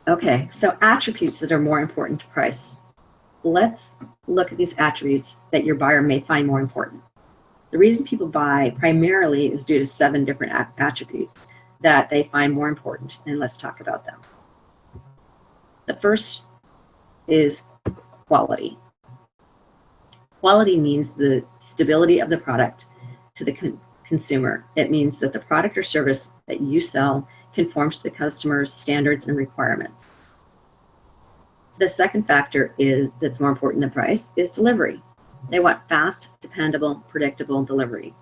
Okay, so attributes that are more important to price. Let's look at these attributes that your buyer may find more important. The reason people buy primarily is due to 7 different attributes that they find more important, and let's talk about them. The first is quality. Quality means the stability of the product to the consumer. It means that the product or service that you sell conforms to the customer's standards and requirements. The second factor that's more important than price is delivery. They want fast, dependable, predictable delivery,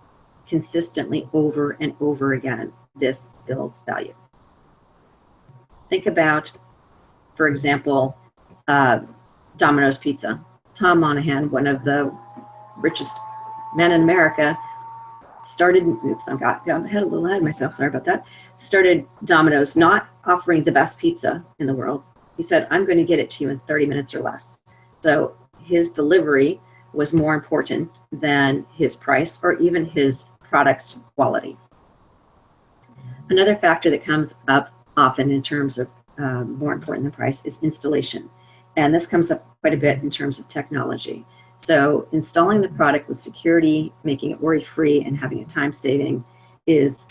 consistently over and over again. This builds value. Think about, for example, Domino's Pizza. Tom Monahan, one of the richest men in America, started, I got ahead a little ahead of myself, sorry about that, started Domino's not offering the best pizza in the world. He said, I'm going to get it to you in 30 minutes or less. So his delivery was more important than his price or even his product quality. Another factor that comes up often in terms of more important than price is installation. And this comes up quite a bit in terms of technology. So installing the product with security, making it worry-free, and having a time saving is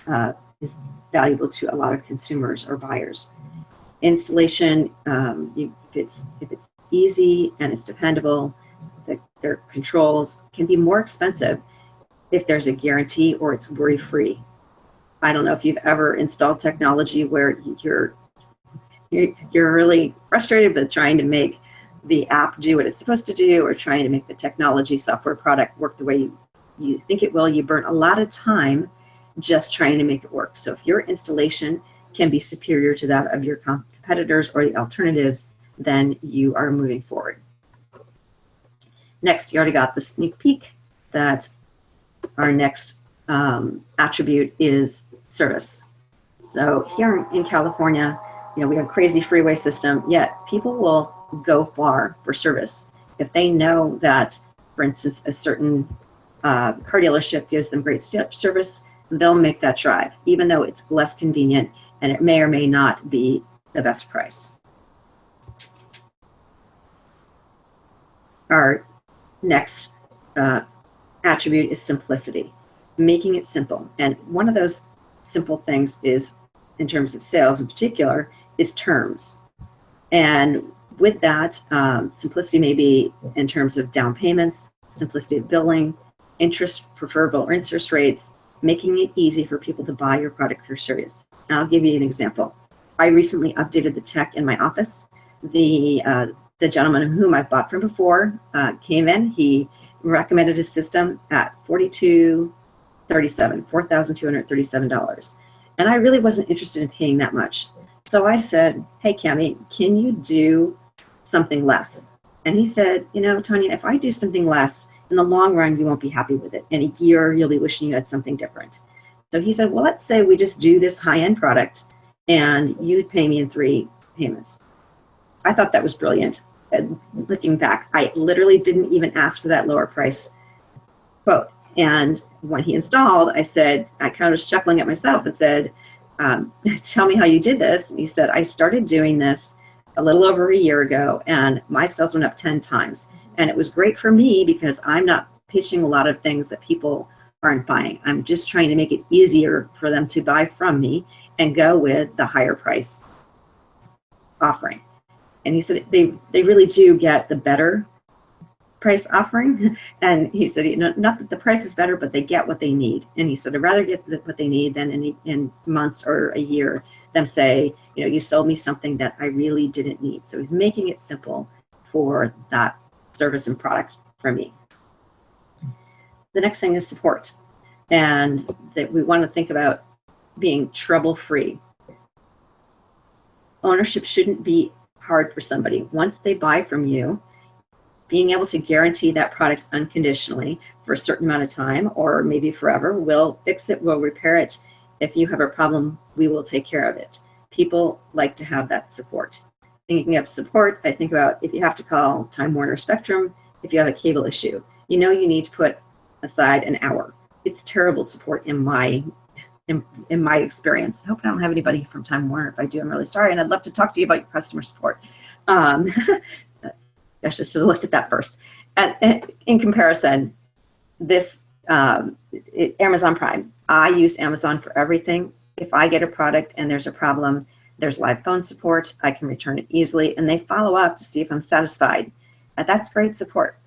valuable to a lot of consumers or buyers. Installation, if it's easy and it's dependable, their controls can be more expensive if there's a guarantee or it's worry-free. I don't know if you've ever installed technology where you're really frustrated with trying to make the app do what it's supposed to do, or trying to make the technology software product work the way you think it will. You burn a lot of time just trying to make it work. So if your installation can be superior to that of your competitors or the alternatives, then you are moving forward. Next, you already got the sneak peek that our next attribute is service. So here in California, we have a crazy freeway system, yet people will go far for service. If they know that, for instance, a certain car dealership gives them great service, they'll make that drive, even though it's less convenient and it may or may not be the best price. Our next attribute is simplicity, making it simple. And one of those simple things is, in terms of sales in particular, is terms. And with that, simplicity may be in terms of down payments, simplicity of billing, preferable interest rates, making it easy for people to buy your product or service. And I'll give you an example. I recently updated the tech in my office. The gentleman whom I've bought from before came in. He recommended a system at $4,237. And I really wasn't interested in paying that much. So I said, hey, Cami, can you do something less? And he said, Tonya, if I do something less, in the long run, you won't be happy with it. In a year, you'll be wishing you had something different. So he said, well, let's say we just do this high-end product and you pay me in 3 payments. I thought that was brilliant. And looking back, I literally didn't even ask for that lower price quote. And when he installed, I kind of was chuckling at myself and said, tell me how you did this. And he said, I started doing this a little over a year ago, and my sales went up 10 times. And it was great for me because I'm not pitching a lot of things that people aren't buying. I'm just trying to make it easier for them to buy from me and go with the higher price offering. And he said they really do get the better price offering. And he said, not that the price is better, but they get what they need. And he said, I'd rather get what they need than in months or a year them say, you sold me something that I really didn't need. So he's making it simple for that service and product for me. The next thing is support. And that we want to think about being trouble-free. Ownership shouldn't be hard for somebody. Once they buy from you, being able to guarantee that product unconditionally for a certain amount of time, or maybe forever, we'll fix it, we'll repair it. If you have a problem, we will take care of it. People like to have that support. Thinking of support, I think about if you have to call Time Warner Spectrum, if you have a cable issue, you need to put aside an hour. It's terrible support in my in my experience. I hope I don't have anybody from Time Warner. If I do, I'm really sorry, and I'd love to talk to you about your customer support. I should have looked at that first. And in comparison, this Amazon Prime, I use Amazon for everything. If I get a product and there's a problem, there's live phone support. I can return it easily, and they follow up to see if I'm satisfied. That's great support.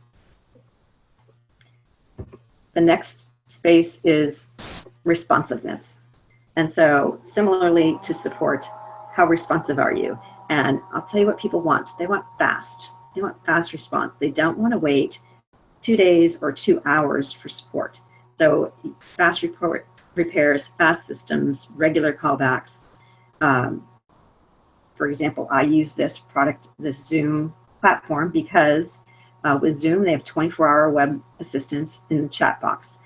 The next space is responsiveness. And so similarly to support, how responsive are you? And I'll tell you what people want. They want fast. They want fast response. They don't want to wait 2 days or 2 hours for support. So fast repairs, fast systems, regular callbacks. For example, I use this Zoom platform because with Zoom, they have 24-hour web assistance in the chat box.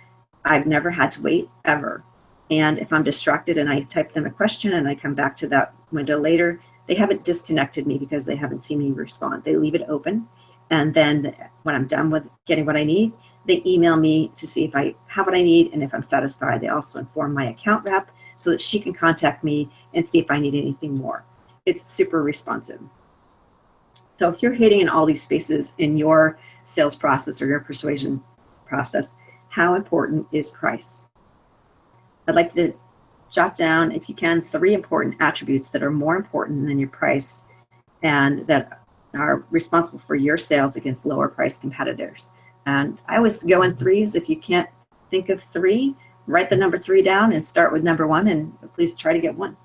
I've never had to wait ever. And if I'm distracted and I type them a question and I come back to that window later, they haven't disconnected me because they haven't seen me respond. They leave it open. And then when I'm done with getting what I need, they email me to see if I have what I need. And if I'm satisfied, they also inform my account rep so that she can contact me and see if I need anything more. It's super responsive. So if you're hitting in all these spaces in your sales process or your persuasion process, how important is price? I'd like you to jot down, if you can, 3 important attributes that are more important than your price and that are responsible for your sales against lower price competitors. And I always go in 3s. If you can't think of 3, write the number 3 down and start with number 1, and please try to get 1.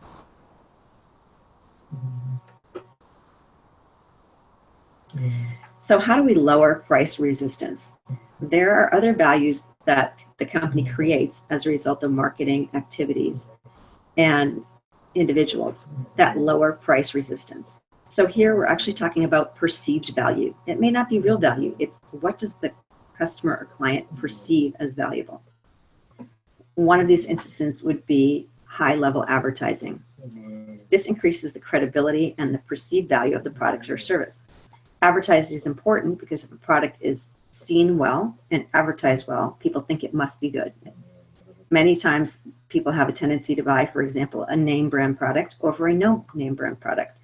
So how do we lower price resistance? There are other values that the company creates as a result of marketing activities and individuals that lower price resistance. So here we're actually talking about perceived value. It may not be real value. It's what does the customer or client perceive as valuable? One of these instances would be high-level advertising. This increases the credibility and the perceived value of the product or service. Advertising is important because if a product is seen well and advertised well, people think it must be good. Many times people have a tendency to buy, for example, a name brand product over a no name brand product.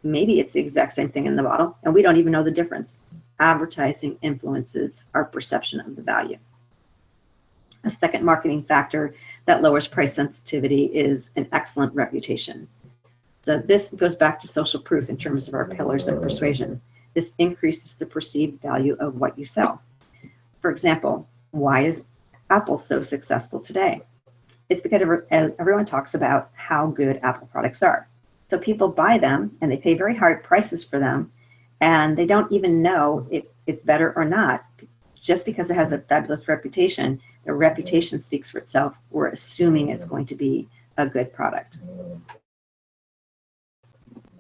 Maybe it's the exact same thing in the bottle and we don't even know the difference. Advertising influences our perception of the value. A second marketing factor that lowers price sensitivity is an excellent reputation. So this goes back to social proof in terms of our pillars of persuasion. This increases the perceived value of what you sell. For example, why is Apple so successful today? It's because everyone talks about how good Apple products are. So people buy them and they pay very high prices for them and they don't even know if it's better or not. Just because it has a fabulous reputation, the reputation speaks for itself. We're assuming it's going to be a good product.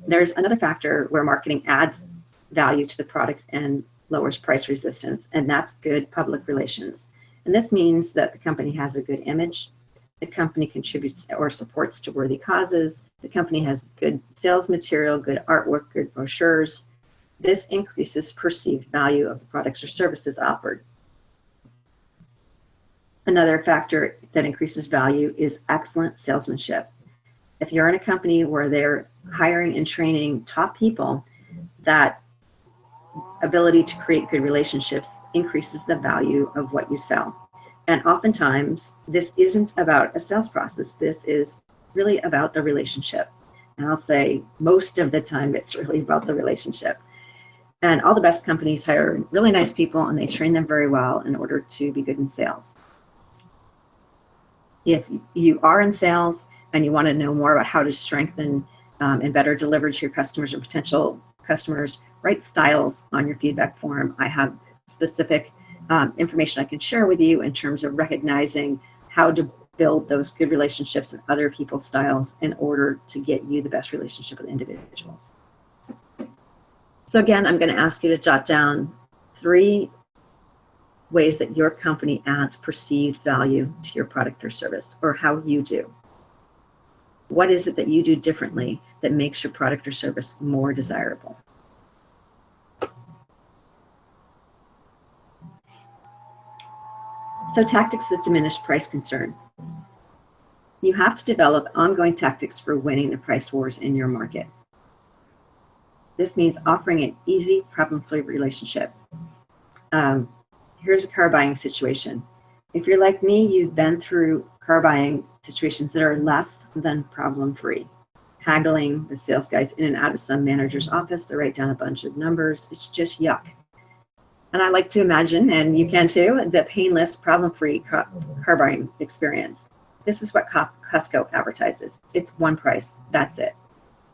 There's another factor where marketing adds value to the product and lowers price resistance, and that's good public relations. And this means that the company has a good image, the company contributes or supports to worthy causes, the company has good sales material, good artwork, good brochures. This increases perceived value of the products or services offered. Another factor that increases value is excellent salesmanship. If you're in a company where they're hiring and training top people, that ability to create good relationships increases the value of what you sell. And oftentimes, this isn't about a sales process. This is really about the relationship. And I'll say most of the time, it's really about the relationship. And all the best companies hire really nice people and they train them very well in order to be good in sales. If you are in sales and you want to know more about how to strengthen and better deliver to your customers or potential customers, write styles on your feedback form. I have specific information I can share with you in terms of recognizing how to build those good relationships and other people's styles in order to get you the best relationship with individuals. So again, I'm going to ask you to jot down 3 ways that your company adds perceived value to your product or service, or how you do. What is it that you do differently that makes your product or service more desirable? So tactics that diminish price concern. You have to develop ongoing tactics for winning the price wars in your market. This means offering an easy, problem-free relationship. Here's a car buying situation. If you're like me, you've been through car buying situations that are less than problem-free. Haggling, the sales guys in and out of some manager's office, they write down a bunch of numbers. It's just yuck. And I like to imagine, and you can too, the painless, problem-free car buying experience. This is what Costco advertises. It's one price, that's it.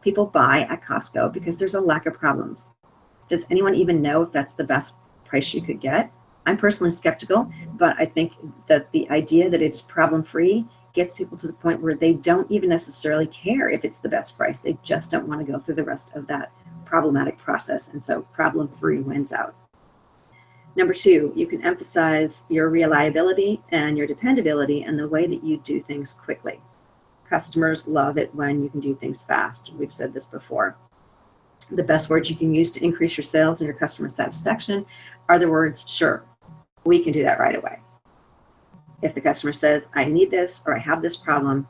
People buy at Costco because there's a lack of problems. Does anyone even know if that's the best price you could get? I'm personally skeptical, but I think that the idea that it's problem-free gets people to the point where they don't even necessarily care if it's the best price. They just don't want to go through the rest of that problematic process. And so problem-free wins out. Number 2, you can emphasize your reliability and your dependability and the way that you do things quickly. Customers love it when you can do things fast. We've said this before. The best words you can use to increase your sales and your customer satisfaction are the words, sure, we can do that right away. If the customer says, I need this or I have this problem,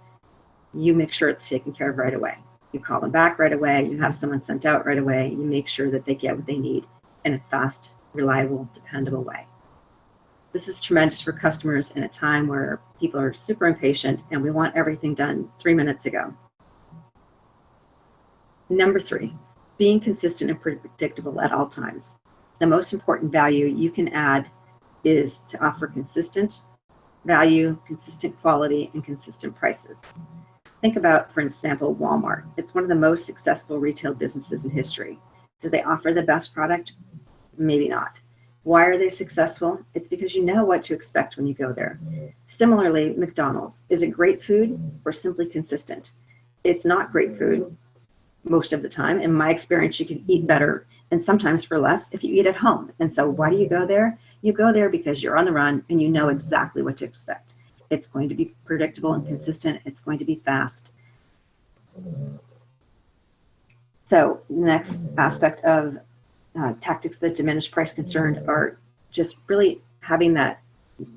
you make sure it's taken care of right away. You call them back right away. You have someone sent out right away. You make sure that they get what they need in a fast, reliable, dependable way. This is tremendous for customers in a time where people are super impatient and we want everything done 3 minutes ago. Number 3, being consistent and predictable at all times. The most important value you can add is to offer consistent value, consistent quality, and consistent prices. Think about, for example, Walmart. It's one of the most successful retail businesses in history. Do they offer the best product? Maybe not. Why are they successful? It's because you know what to expect when you go there. Similarly, McDonald's. Is it great food or simply consistent? It's not great food most of the time. In my experience, you can eat better and sometimes for less if you eat at home. And so why do you go there? You go there because you're on the run and you know exactly what to expect. It's going to be predictable and consistent. It's going to be fast. So the next aspect of tactics that diminish price concern are just really having that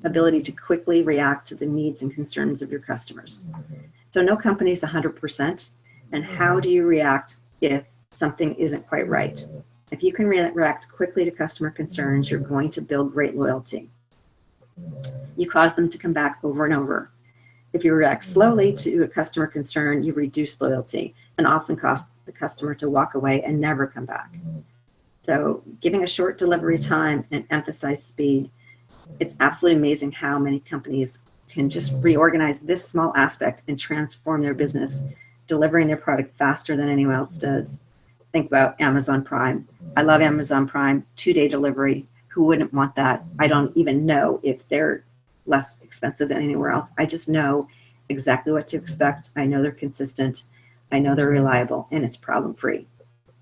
ability to quickly react to the needs and concerns of your customers. So no company is 100%. And how do you react if something isn't quite right? If you can react quickly to customer concerns, you're going to build great loyalty. You cause them to come back over and over. If you react slowly to a customer concern, you reduce loyalty and often cause the customer to walk away and never come back. So giving a short delivery time and emphasize speed, it's absolutely amazing how many companies can just reorganize this small aspect and transform their business, delivering their product faster than anyone else does. Think about Amazon Prime. I love Amazon Prime, 2-day delivery. Who wouldn't want that? I don't even know if they're less expensive than anywhere else. I just know exactly what to expect. I know they're consistent. I know they're reliable, and it's problem-free.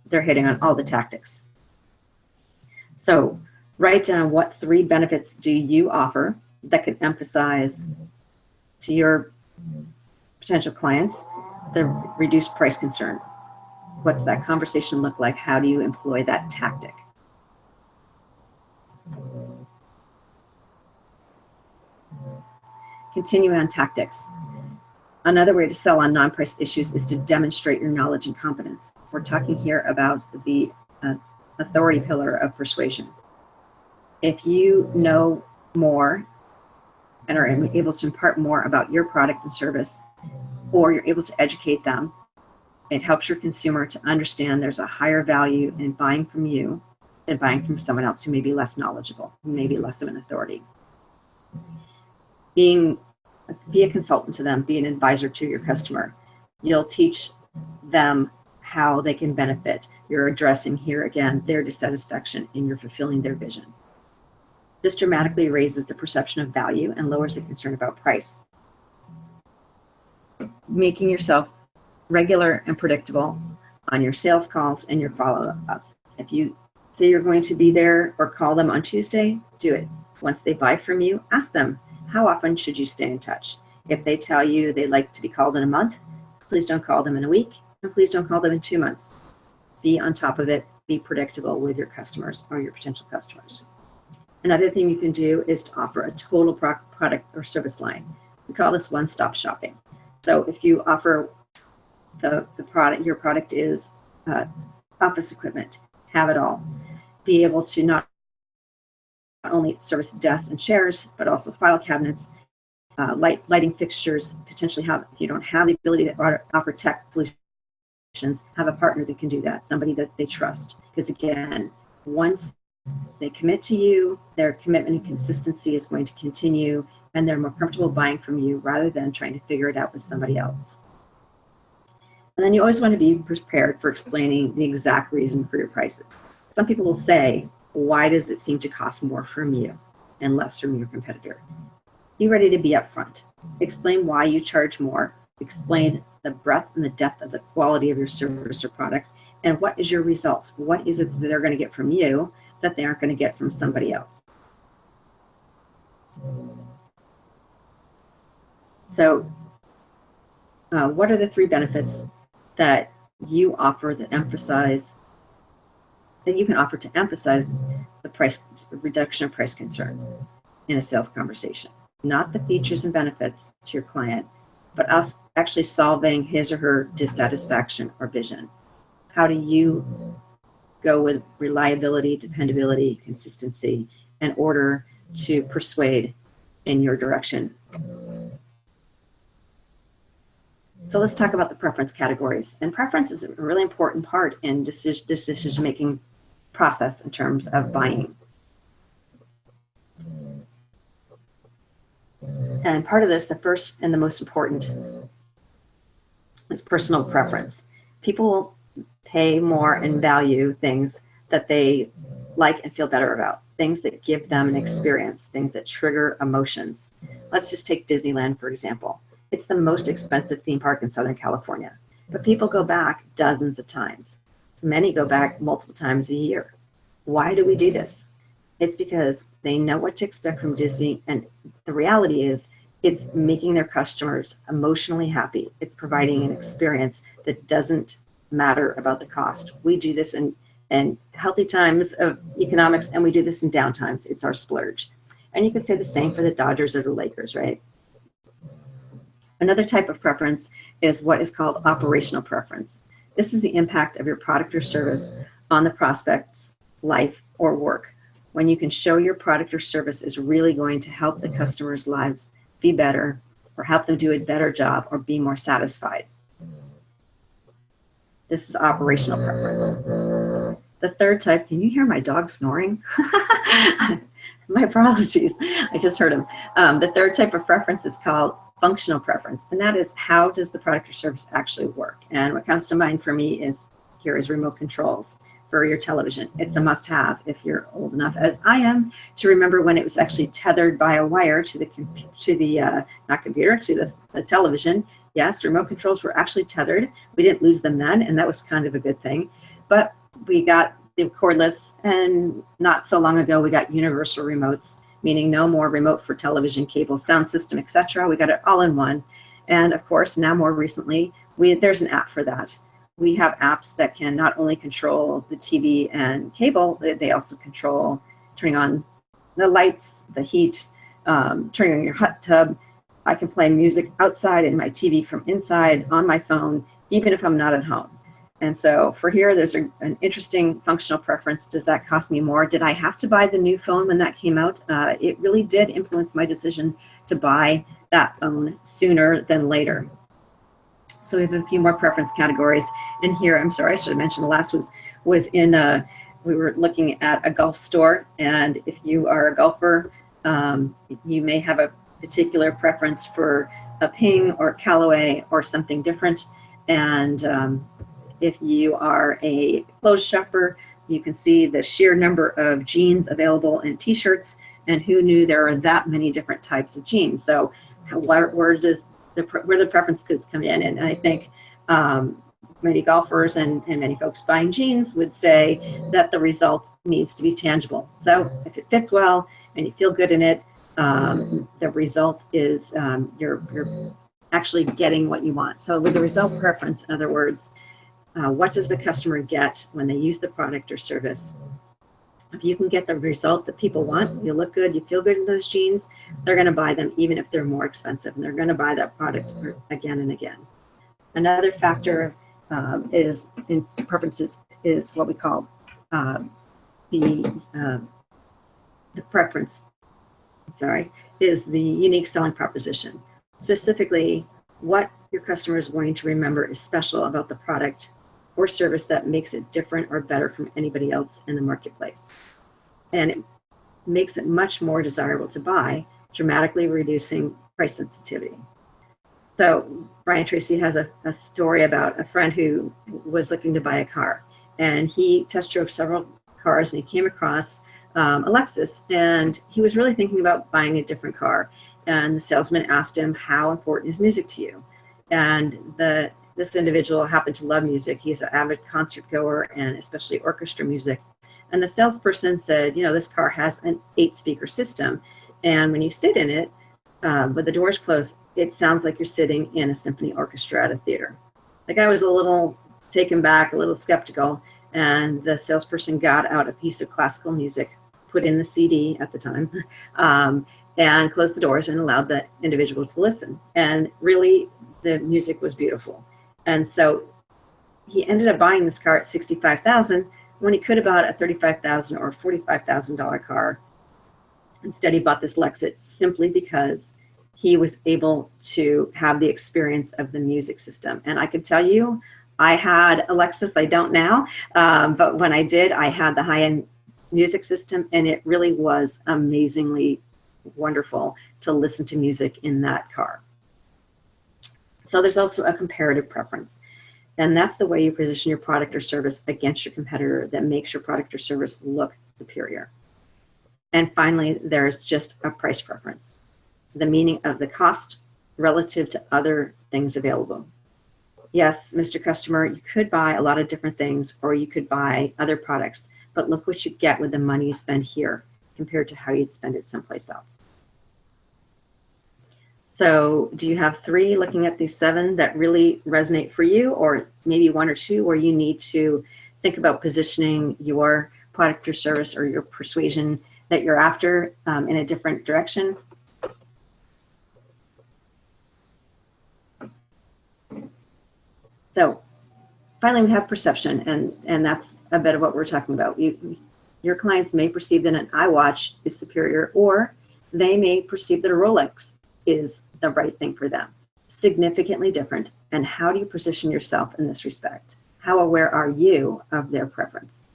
They're hitting on all the tactics. So write down what 3 benefits do you offer that can emphasize to your potential clients the reduced price concern. What's that conversation look like? How do you employ that tactic? Continue on tactics. Another way to sell on non-price issues is to demonstrate your knowledge and competence. We're talking here about the authority pillar of persuasion. If you know more and are able to impart more about your product and service, or you're able to educate them, it helps your consumer to understand there's a higher value in buying from you than buying from someone else who may be less knowledgeable, who may be less of an authority. Be a consultant to them, be an advisor to your customer. You'll teach them how they can benefit. You're addressing here again their dissatisfaction and you're fulfilling their vision. This dramatically raises the perception of value and lowers the concern about price. Making yourself regular and predictable on your sales calls and your follow-ups. If you say you're going to be there or call them on Tuesday, do it. Once they buy from you, ask them, how often should you stay in touch? If they tell you they'd like to be called in a month, please don't call them in a week, and please don't call them in 2 months. Be on top of it, be predictable with your customers or your potential customers. Another thing you can do is to offer a total product or service line. We call this one-stop shopping. So if you offer the product, your product is office equipment, have it all. Be able to not only service desks and chairs, but also file cabinets, lighting fixtures, potentially have, if you don't have the ability to offer tech solutions, have a partner that can do that, somebody that they trust. Because again, once they commit to you, their commitment and consistency is going to continue, and they're more comfortable buying from you rather than trying to figure it out with somebody else. And then you always want to be prepared for explaining the exact reason for your prices. Some people will say, why does it seem to cost more from you and less from your competitor? Be ready to be upfront. Explain why you charge more. Explain the breadth and the depth of the quality of your service or product, and what is your result? What is it that they're going to get from you that they aren't going to get from somebody else? So what are the 3 benefits that you offer that emphasize, that you can offer to emphasize the price reduction of price concern in a sales conversation? Not the features and benefits to your client, but us actually solving his or her dissatisfaction or vision. How do you go with reliability, dependability, consistency in order to persuade in your direction? So let's talk about the preference categories. And preference is a really important part in decision-making process in terms of buying. And part of this, the first and the most important, is personal preference. People pay more and value things that they like and feel better about, things that give them an experience, things that trigger emotions. Let's just take Disneyland, for example. It's the most expensive theme park in Southern California, but people go back dozens of times. Many go back multiple times a year. Why do we do this? It's because they know what to expect from Disney, and the reality is it's making their customers emotionally happy. It's providing an experience that doesn't matter about the cost. We do this in healthy times of economics, and we do this in down times. It's our splurge. And you could say the same for the Dodgers or the Lakers, right? Another type of preference is what is called operational preference. This is the impact of your product or service on the prospect's life or work. When you can show your product or service is really going to help the customer's lives be better, or help them do a better job, or be more satisfied. This is operational preference. The third type, can you hear my dog snoring? My apologies, I just heard him. The third type of preference is called functional preference, and that is, how does the product or service actually work? And what comes to mind for me is, here is remote controls for your television. It's a must-have if you're old enough, as I am, to remember when it was actually tethered by a wire to the television. Yes, remote controls were actually tethered. We didn't lose them then, and that was kind of a good thing. But we got the cordless, and not so long ago we got universal remotes, meaning no more remote for television, cable, sound system, etc. We got it all in one. And of course, now more recently, there's an app for that. We have apps that can not only control the TV and cable, they also control turning on the lights, the heat, turning on your hot tub. I can play music outside in my TV from inside on my phone, even if I'm not at home. And so for here, there's an interesting functional preference. Does that cost me more? Did I have to buy the new phone when that came out? It really did influence my decision to buy that phone sooner than later. So we have a few more preference categories in here. I'm sorry, I should have mentioned the last was in we were looking at a golf store, and if you are a golfer, you may have a particular preference for a Ping or Callaway or something different. And if you are a clothes shopper, you can see the sheer number of jeans available and t-shirts, and who knew there are that many different types of jeans. So where the preferences come in? And I think many golfers and many folks buying jeans would say that the result needs to be tangible. So if it fits well and you feel good in it, the result is you're actually getting what you want. So with the result preference, in other words, what does the customer get when they use the product or service? If you can get the result that people want, you look good, you feel good in those jeans, they're going to buy them even if they're more expensive, and they're going to buy that product again and again. Another factor is in preferences is what we call the preference. Is the unique selling proposition. Specifically, what your customer is wanting to remember is special about the product or service that makes it different or better from anybody else in the marketplace. And it makes it much more desirable to buy, dramatically reducing price sensitivity. So Brian Tracy has a story about a friend who was looking to buy a car, and he test drove several cars, and he came across a Lexus, and he was really thinking about buying a different car. And the salesman asked him, how important is music to you? And this individual happened to love music. He's an avid concert goer, and especially orchestra music. And the salesperson said, this car has an 8-speaker system, and when you sit in it, with the doors closed, it sounds like you're sitting in a symphony orchestra at a theater. The guy was a little taken back, a little skeptical, and the salesperson got out a piece of classical music, put in the CD at the time, and closed the doors and allowed the individual to listen. And really, the music was beautiful. And so he ended up buying this car at $65,000 when he could have bought a $35,000 or $45,000 car. Instead, he bought this Lexus simply because he was able to have the experience of the music system. And I could tell you, I had a Lexus. I don't now, but when I did, I had the high-end music system, and it really was amazingly wonderful to listen to music in that car. So there's also a comparative preference, and that's the way you position your product or service against your competitor that makes your product or service look superior. And finally, there's just a price preference, the meaning of the cost relative to other things available. Yes, Mr. Customer, you could buy a lot of different things, or you could buy other products, but look what you get with the money you spend here compared to how you'd spend it someplace else. So do you have 3 looking at these 7 that really resonate for you, or maybe 1 or 2 where you need to think about positioning your product or service or your persuasion that you're after in a different direction? So finally, we have perception, and that's a bit of what we're talking about. Your clients may perceive that an iWatch is superior, or they may perceive that a Rolex is the right thing for them. Significantly different. And how do you position yourself in this respect? How aware are you of their preference?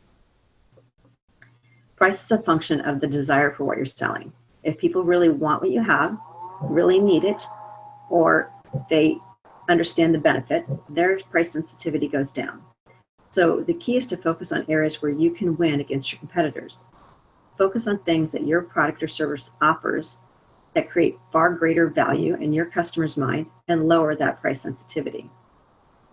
Price is a function of the desire for what you're selling. If people really want what you have, really need it, or they understand the benefit, their price sensitivity goes down. So the key is to focus on areas where you can win against your competitors. Focus on things that your product or service offers that create far greater value in your customer's mind and lower that price sensitivity.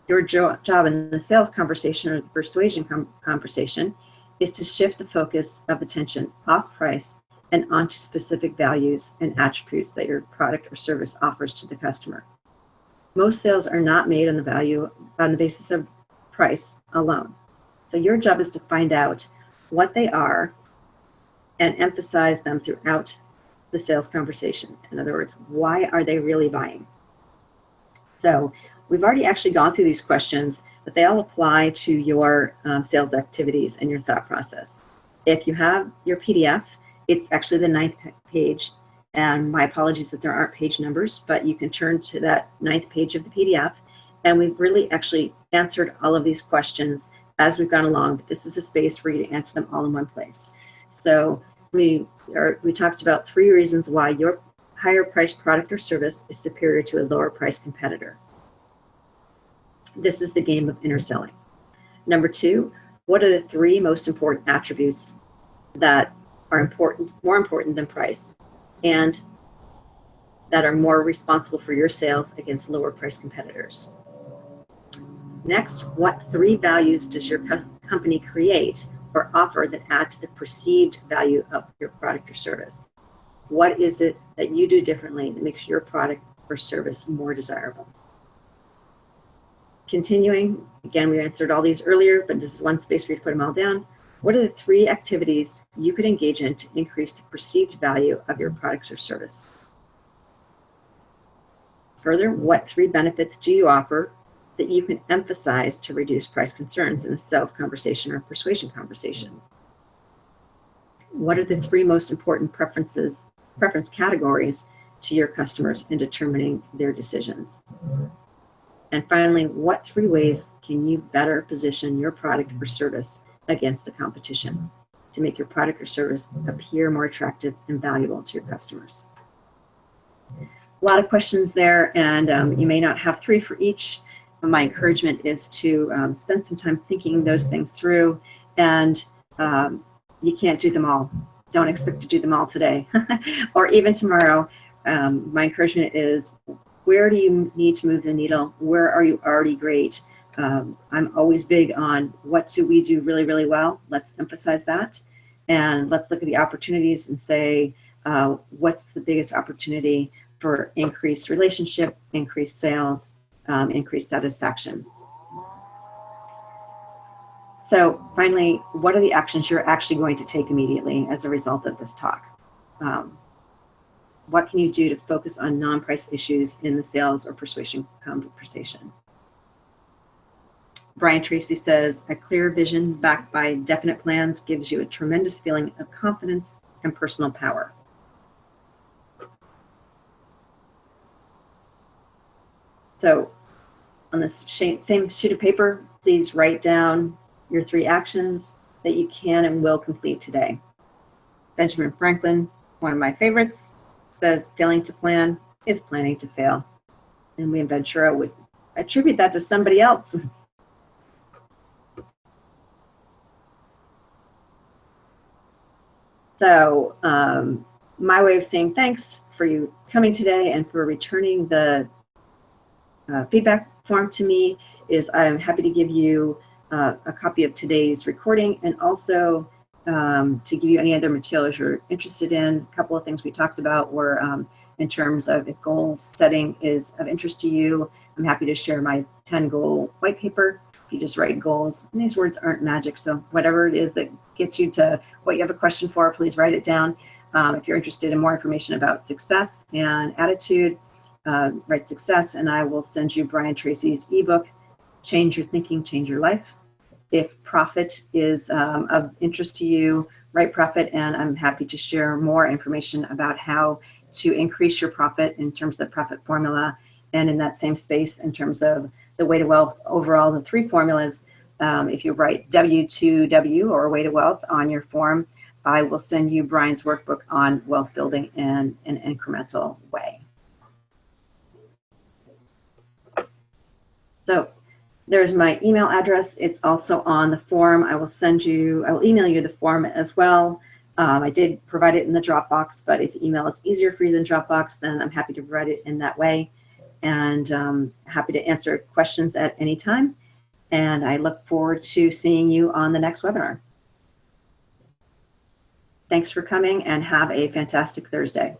Your job in the sales conversation or the persuasion conversation is to shift the focus of attention off price and onto specific values and attributes that your product or service offers to the customer. Most sales are not made on the basis of price alone. So your job is to find out what they are and emphasize them throughout the sales conversation. In other words, why are they really buying? So we've already actually gone through these questions, but they all apply to your sales activities and your thought process. If you have your PDF, it's actually the 9th page. And my apologies that there aren't page numbers, but you can turn to that 9th page of the PDF. And we've really actually answered all of these questions as we've gone along, but this is a space for you to answer them all in one place. So we talked about 3 reasons why your higher priced product or service is superior to a lower priced competitor. This is the game of inner selling. Number 2, what are the 3 most important attributes that are more important than price, and that are more responsible for your sales against lower price competitors? Next, what 3 values does your company create or offer that add to the perceived value of your product or service? What is it that you do differently that makes your product or service more desirable? Continuing, again, we answered all these earlier, but this is one space for you to put them all down. What are the 3 activities you could engage in to increase the perceived value of your products or service? Further, what 3 benefits do you offer that you can emphasize to reduce price concerns in a sales conversation or persuasion conversation? What are the 3 most important preference categories to your customers in determining their decisions? And finally, what 3 ways can you better position your product or service against the competition to make your product or service appear more attractive and valuable to your customers? A lot of questions there, and you may not have 3 for each. My encouragement is to spend some time thinking those things through, and you can't do them all. Don't expect to do them all today or even tomorrow. My encouragement is, where do you need to move the needle? Where are you already great? I'm always big on what do we do really, really well. Let's emphasize that. And let's look at the opportunities and say, what's the biggest opportunity for increased relationship, increased sales, increased satisfaction? So finally, what are the actions you're actually going to take immediately as a result of this talk? What can you do to focus on non-price issues in the sales or persuasion conversation? Brian Tracy says, a clear vision backed by definite plans gives you a tremendous feeling of confidence and personal power. So on this same sheet of paper, please write down your 3 actions that you can and will complete today. Benjamin Franklin, one of my favorites, says failing to plan is planning to fail. And we in Ventura would attribute that to somebody else. So my way of saying thanks for you coming today and for returning the feedback form to me is I'm happy to give you a copy of today's recording, and also to give you any other materials you're interested in. A couple of things we talked about were in terms of if goal setting is of interest to you, I'm happy to share my 10 goal white paper. If you just write goals, and these words aren't magic, so whatever it is that gets you to what you have a question for, please write it down. If you're interested in more information about success and attitude, write success, and I will send you Brian Tracy's ebook, Change Your Thinking, Change Your Life. If profit is of interest to you, write profit, and I'm happy to share more information about how to increase your profit in terms of the profit formula, and in that same space in terms of the way to wealth overall, the 3 formulas. If you write W2W or way to wealth on your form, I will send you Brian's workbook on wealth building in an incremental way. So there's my email address. It's also on the form. I will email you the form as well. I did provide it in the Dropbox, but if email is easier for you than Dropbox, then I'm happy to provide it in that way. And happy to answer questions at any time. And I look forward to seeing you on the next webinar. Thanks for coming, and have a fantastic Thursday.